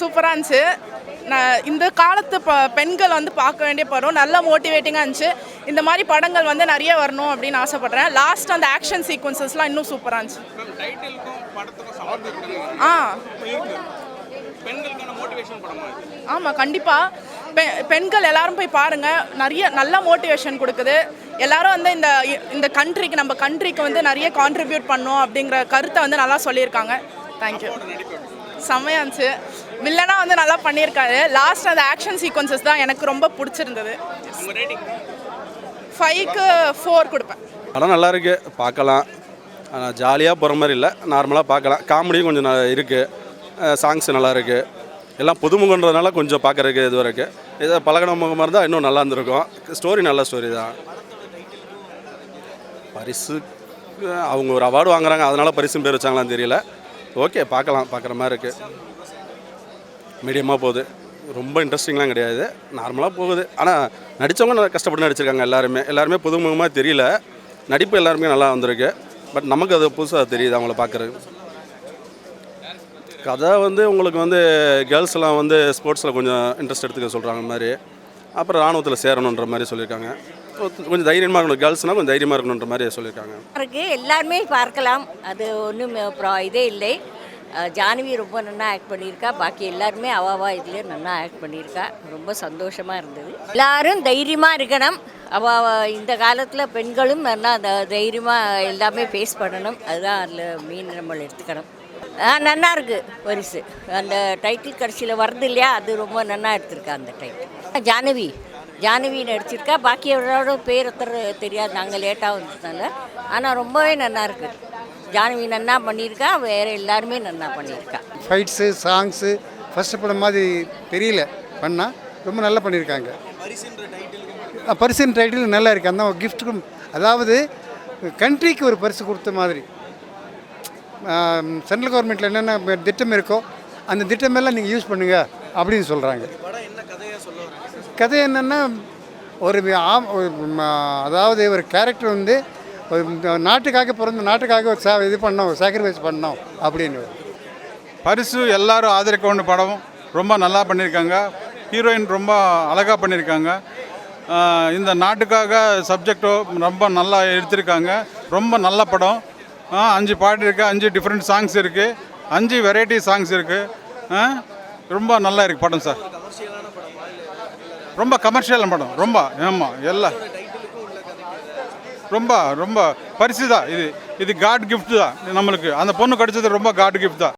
சூப்பராக இருந்துச்சு. இந்த காலத்து பெண்கள் வந்து பார்க்க வேண்டிய படம் நல்ல மோட்டிவேட்டிங்காக இருந்துச்சு. இந்த மாதிரி படங்கள் வந்து நிறைய வரணும் அப்படின்னு ஆசைப்பட்றேன். லாஸ்ட் அந்த ஆக்ஷன் சீக்வன்சஸ்லாம் இன்னும் சூப்பராக இருந்துச்சு. ஆமாம், கண்டிப்பாக பெண்கள் எல்லாரும் போய் பாருங்கள். நிறைய நல்ல மோட்டிவேஷன் கொடுக்குது. எல்லாரும் வந்து இந்த கண்ட்ரிக்கு நம்ம கண்ட்ரிக்கு வந்து நிறைய கான்ட்ரிபியூட் பண்ணோம் அப்படிங்கிற கருத்தை வந்து நல்லா சொல்லியிருக்காங்க. தேங்க்யூ. செம்மையாக இருந்துச்சு. வில்லனா வந்து நல்லா பண்ணியிருக்காரு. லாஸ்ட் அந்த ஆக்ஷன் சீக்வன்சஸ் தான் எனக்கு ரொம்ப பிடிச்சிருந்தது. 5க்கு 4 கொடுப்பேன். படம் நல்லா இருக்கு, பார்க்கலாம். ஆனால் ஜாலியாக போகிற மாதிரி இல்லை, நார்மலாக பார்க்கலாம். காமெடியும் கொஞ்சம் இருக்குது, சாங்ஸ் நல்லா இருக்குது. எல்லாம் புதுமுகன்றதுனால கொஞ்சம் பார்க்குறதுக்கு இது இருக்குது. இதை பழகின முகமாக இருந்தால் இன்னும் நல்லா இருந்திருக்கும். ஸ்டோரி நல்ல ஸ்டோரி தான். பரிசு அவங்க ஒரு அவார்டு வாங்குறாங்க, அதனால் பரிசும் பேர் வச்சாங்களான்னு தெரியல. ஓகே, பார்க்கலாம், பார்க்குற மாதிரி இருக்குது. மீடியமாக போகுது, ரொம்ப இன்ட்ரெஸ்டிங்லாம் கிடையாது, நார்மலாக போகுது. ஆனால் நடித்தவங்க நல்லா கஷ்டப்பட்டு நடிச்சிருக்காங்க. எல்லாருமே புதுமுகமாக தெரியல. நடிப்பு எல்லாருமே நல்லா வந்திருக்கு. பட் நமக்கு அது புதுசாக தெரியுது அவங்கள பார்க்குறது. கதை வந்து உங்களுக்கு வந்து கேர்ள்ஸ்லாம் வந்து ஸ்போர்ட்ஸில் கொஞ்சம் இன்ட்ரெஸ்ட் எடுத்துக்க சொல்கிறாங்க மாதிரி. அப்புறம் ராணுவத்தில் சேரணுன்ற மாதிரி சொல்லியிருக்காங்க. கொஞ்சம் தைரியமாக இருக்கணும், கேர்ள்ஸ்னால் கொஞ்சம் தைரியமாக இருக்கணுன்ற மாதிரி சொல்லியிருக்காங்க. எல்லாருமே பார்க்கலாம், அது ஒன்றும் இதே இல்லை. ஜானவி ரொம்ப நல்லா ஆக்ட் பண்ணியிருக்கா. பாக்கி எல்லாருமே அவாவா இதுலேயே நல்லா ஆக்ட் பண்ணியிருக்கா. ரொம்ப சந்தோஷமாக இருந்தது. எல்லாரும் தைரியமாக இருக்கணும். இந்த காலத்தில் பெண்களும் நல்லா தைரியமாக எல்லாமே ஃபேஸ் பண்ணணும். அதுதான் அதில் மீன் நம்ம எடுத்துக்கணும். நல்லா இருக்குது பரிசு. அந்த டைட்டில் கடைசியில் வருது இல்லையா, அது ரொம்ப நல்லா எடுத்திருக்கா அந்த டைட்டில். ஜானவி நடிச்சிருக்கா. பாக்கியோட பேர் தெரியாது, நாங்கள் லேட்டாக வந்ததுனால. ஆனால் ரொம்பவே நல்லா இருக்குது. ஜானவி நன்னா பண்ணியிருக்கா, வேறு எல்லாருமே நன்னா பண்ணியிருக்கா. ஃபைட்ஸு, சாங்ஸு ஃபஸ்ட்டு படம் மாதிரி தெரியல, பண்ணால் ரொம்ப நல்லா பண்ணியிருக்காங்க. பரிசின் டைட்டில் நல்லா இருக்குது. அந்த கிஃப்ட்டுக்கும், அதாவது கண்ட்ரிக்கு ஒரு பரிசு கொடுத்த மாதிரி. சென்ட்ரல் கவர்மெண்ட்டில் என்னென்ன திட்டம் இருக்கோ அந்த திட்டமெல்லாம் நீங்கள் யூஸ் பண்ணுங்கள் அப்படின்னு சொல்கிறாங்க. கதை என்னென்னா, அதாவது ஒரு கேரக்டர் வந்து நாட்டுக்காக பிறந்த நாட்டுக்காக இது பண்ணோம், சாக்ரிஃபைஸ் பண்ணோம் அப்படின்னு. பரிசு எல்லாரும் ஆதரிக்க வேண்டிய படம். ரொம்ப நல்லா பண்ணியிருக்காங்க. ஹீரோயின் ரொம்ப அழகாக பண்ணியிருக்காங்க. இந்த நாட்டுக்காக சப்ஜெக்டோ ரொம்ப நல்லா எடுத்திருக்காங்க. ரொம்ப நல்ல படம். 5 பாட்டு இருக்குது, 5 டிஃப்ரெண்ட் சாங்ஸ் இருக்குது, 5 வெரைட்டி சாங்ஸ் இருக்குது. ரொம்ப நல்லா இருக்குது படம் சார். ரொம்ப கமர்ஷியலான படம். ரொம்ப ஆமாம், எல்லாம் ரொம்ப பரிசு தான். இது காட் கிஃப்ட் தான் நம்மளுக்கு. அந்த பொண்ணு கிடைச்சது ரொம்ப காட் கிஃப்ட் தான்.